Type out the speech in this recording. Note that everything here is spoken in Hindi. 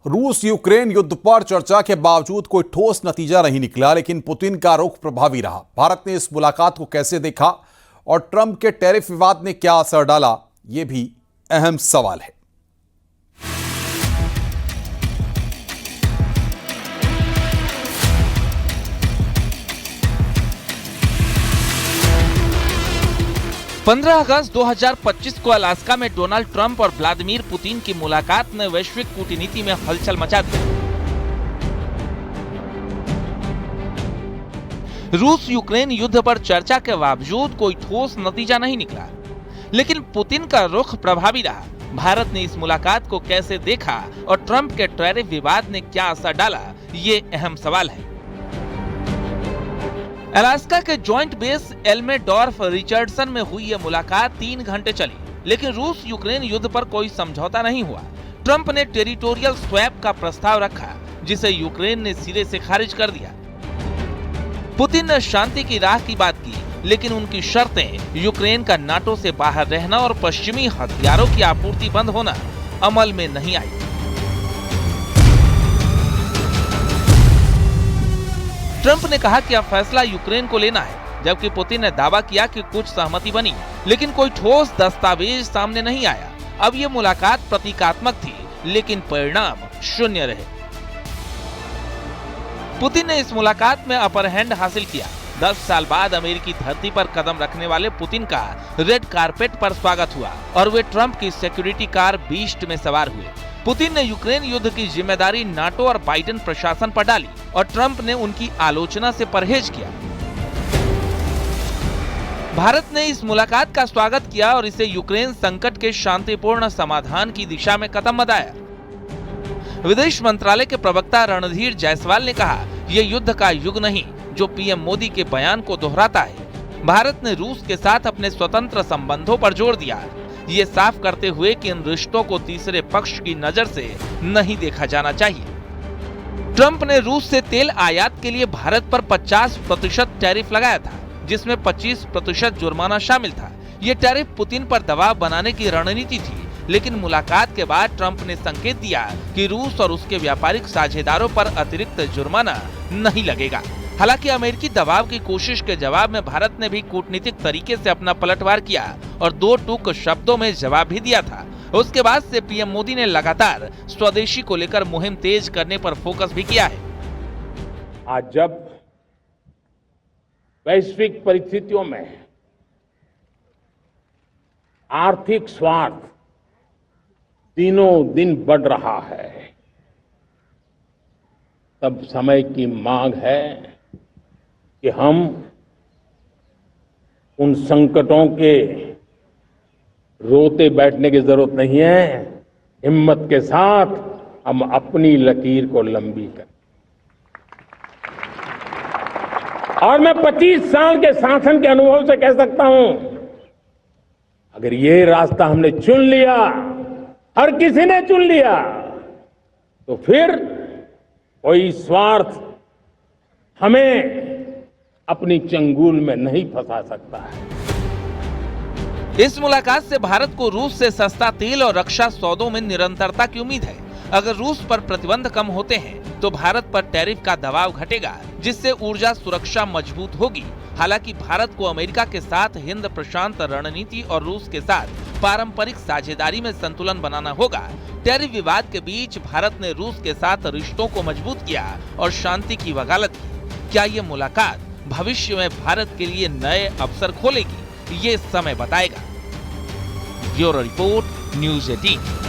रूस यूक्रेन युद्ध पर चर्चा के बावजूद कोई ठोस नतीजा नहीं निकला, लेकिन पुतिन का रुख प्रभावी रहा। भारत ने इस मुलाकात को कैसे देखा और ट्रंप के टैरिफ विवाद ने क्या असर डाला, यह भी अहम सवाल है। पंद्रह अगस्त 2025 को अलास्का में डोनाल्ड ट्रंप और व्लादिमीर पुतिन की मुलाकात ने वैश्विक कूटनीति में हलचल मचा दी। रूस यूक्रेन युद्ध पर चर्चा के बावजूद कोई ठोस नतीजा नहीं निकला, लेकिन पुतिन का रुख प्रभावी रहा। भारत ने इस मुलाकात को कैसे देखा और ट्रंप के टैरिफ विवाद ने क्या असर डाला, ये अहम सवाल है। अलास्का के जॉइंट बेस एल्मेडॉर्फ रिचर्डसन में हुई यह मुलाकात 3 घंटे चली, लेकिन रूस यूक्रेन युद्ध पर कोई समझौता नहीं हुआ। ट्रंप ने टेरिटोरियल स्वैप का प्रस्ताव रखा, जिसे यूक्रेन ने सिरे से खारिज कर दिया। पुतिन ने शांति की राह की बात की, लेकिन उनकी शर्तें यूक्रेन का नाटो से बाहर रहना और पश्चिमी हथियारों की आपूर्ति बंद होना अमल में नहीं आई। ट्रंप ने कहा कि अब फैसला यूक्रेन को लेना है, जबकि पुतिन ने दावा किया कि कुछ सहमति बनी, लेकिन कोई ठोस दस्तावेज सामने नहीं आया। अब ये मुलाकात प्रतीकात्मक थी, लेकिन परिणाम शून्य रहे। पुतिन ने इस मुलाकात में अपर हैंड हासिल किया। 10 साल बाद अमेरिकी धरती पर कदम रखने वाले पुतिन का रेड कारपेट पर स्वागत हुआ और वे ट्रंप की सिक्योरिटी कार बीस्ट में सवार हुए। पुतिन ने यूक्रेन युद्ध की जिम्मेदारी नाटो और बाइडेन प्रशासन पर डाली और ट्रंप ने उनकी आलोचना से परहेज किया। भारत ने इस मुलाकात का स्वागत किया और इसे यूक्रेन संकट के शांतिपूर्ण समाधान की दिशा में कदम बढ़ाया। विदेश मंत्रालय के प्रवक्ता रणधीर जायसवाल ने कहा, यह युद्ध का युग नहीं जो पीएम मोदी के बयान को दोहराता है। भारत ने रूस के साथ अपने स्वतंत्र संबंधों पर जोर दिया, ये साफ करते हुए कि इन रिश्तों को तीसरे पक्ष की नजर से नहीं देखा जाना चाहिए। ट्रंप ने रूस से तेल आयात के लिए भारत पर 50% टैरिफ लगाया था, जिसमें 25% जुर्माना शामिल था। ये टैरिफ पुतिन पर दबाव बनाने की रणनीति थी, लेकिन मुलाकात के बाद ट्रंप ने संकेत दिया कि रूस और उसके व्यापारिक साझेदारों पर अतिरिक्त जुर्माना नहीं लगेगा। हालांकि अमेरिकी दबाव की कोशिश के जवाब में भारत ने भी कूटनीतिक तरीके से अपना पलटवार किया और 2 टूक शब्दों में जवाब भी दिया था। उसके बाद से पीएम मोदी ने लगातार स्वदेशी को लेकर मुहिम तेज करने पर फोकस भी किया है। आज जब वैश्विक परिस्थितियों में आर्थिक स्वार्थ दिनों दिन बढ़ रहा है, तब समय की मांग है कि हम उन संकटों के रोते बैठने की जरूरत नहीं है, हिम्मत के साथ हम अपनी लकीर को लंबी करें। और मैं 25 साल के शासन के अनुभव से कह सकता हूं, अगर ये रास्ता हमने चुन लिया, हर किसी ने चुन लिया, तो फिर कोई स्वार्थ हमें अपनी चंगुल में नहीं फंसा सकता है। इस मुलाकात से भारत को रूस से सस्ता तेल और रक्षा सौदों में निरंतरता की उम्मीद है। अगर रूस पर प्रतिबंध कम होते हैं, तो भारत पर टैरिफ का दबाव घटेगा, जिससे ऊर्जा सुरक्षा मजबूत होगी। हालांकि भारत को अमेरिका के साथ हिंद प्रशांत रणनीति और रूस के साथ पारंपरिक साझेदारी में संतुलन बनाना होगा। टैरिफ विवाद के बीच भारत ने रूस के साथ रिश्तों को मजबूत किया और शांति की वकालत की। क्या ये मुलाकात भविष्य में भारत के लिए नए अवसर खोलेगी, ये समय बताएगा। Bureau report, news 18।